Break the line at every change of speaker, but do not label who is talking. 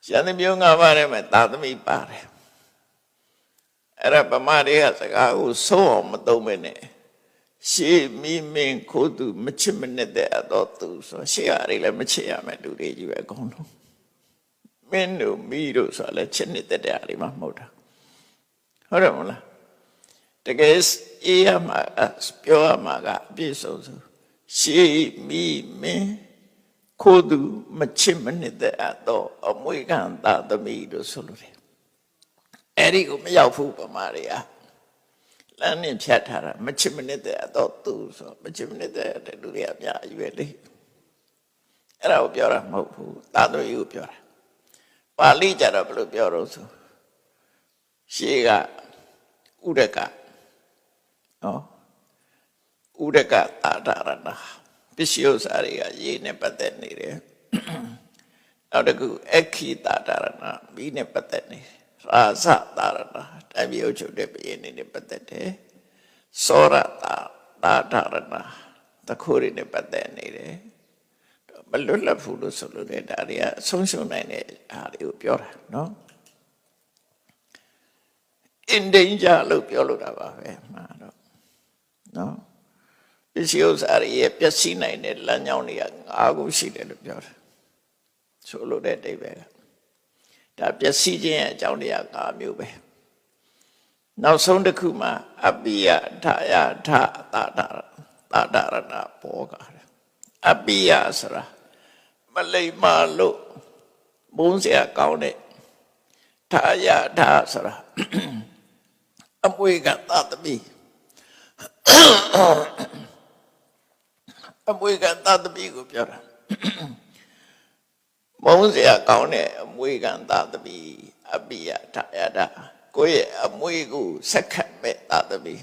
ရှမ်းမျိုးငါးပါးထဲမှာသာသမီပါတယ်အဲ့ဒါဗမာတွေကစကားကိုဆုံးအောင်မသုံးပဲနဲ့ရှေးမိမင်းခိုးသူမချစ်မနစ်တဲ့အတော့သူဆိုရှေးဟာတွေလည်းမချစ်ရမယ်လူတွေကြီးပဲအကုန်လုံးမင်းတို့မိတို့ဆိုလည်းချစ်နစ်တဲ့တရားတွေမှမဟုတ်တာဟုတ်တယ်မလားတကယ်အေးရမှာပြောရမှာကအပြည့်စုံဆိုရှေးမိမင်းခိုးသူမချစ်မနစ်တဲ့အတော့အမွေခံသာသမီတို့ဆိုလို့တယ်အဲ့ဒီကိုမရောက်ဘူးဗမာတွေကလမ်းနဲ့ဖြတ်ထားတာမချစ်မနစ်တဲ့အတော့သူဆိုမချစ်မနစ်တဲ့လူတွေအများကြီးပဲလေအဲ့ဒါကိုပြောတာမဟုတ်ဘူးသာသမီကိုပြောတာပါဠိကြတော့ဘယ်လိုပြောတော့ဆိုရှေးကဥဒကဥဒကသာဒရဏပစ္စည်းဥစ္စာတွေကရေးနဲ့ပတ်သက်နေတယ်နောက်တစ်ခုအခီသာဒရဏမိနဲ့ပတ်သက်နေတယ်ရာဇသာရဏတိုင်းပြည်အုပ်ချုပ်တဲ့ဘုရင်နဲ့ပတ်သက်တယ်သောရသာဒရဏတခိုးတွေနဲ့ပတ်သက်နေတယ်မလွတ်လပ်ဘူးလို့ဆိုလို့တဲ့ဒါတွေကဆုံးရှုံးနိုင်တဲ့အားတွေကိုပြောတာနော်in danger လို့ပြောလို့တာပါပဲမှာတော့နော်ပစ္စည်းဥစ္စာတွေရဲ့ပျက်စီးနိုင်တဲ့လမ်းကြောင်းတွေက၅ခုရှိတယ်လို့ပြောတာဆိုလို့တဲ့အဓိပ္ပာယ်ကဒါပျက်စီးခြင်းရဲ့အကြောင်းတရား၅မျိုးပဲနောက်ဆုံးတစ်ခုမှာအပိယထာယထာသာဒရဏဘောကအပိယဆိုတာမလိမ္မာလို့ဘုံစရာကောင်းတဲ့ထာယထာဆိုတာအမွေကသာသမီအမွေကသာသမီကိုပြောတာဘုံစရာကောင်းတဲ့အမွေကသာသမီအပိယထာယထာကိုယ့်ရဲ့အမွေကိုဆက်ခတ်မဲ့သာသမီ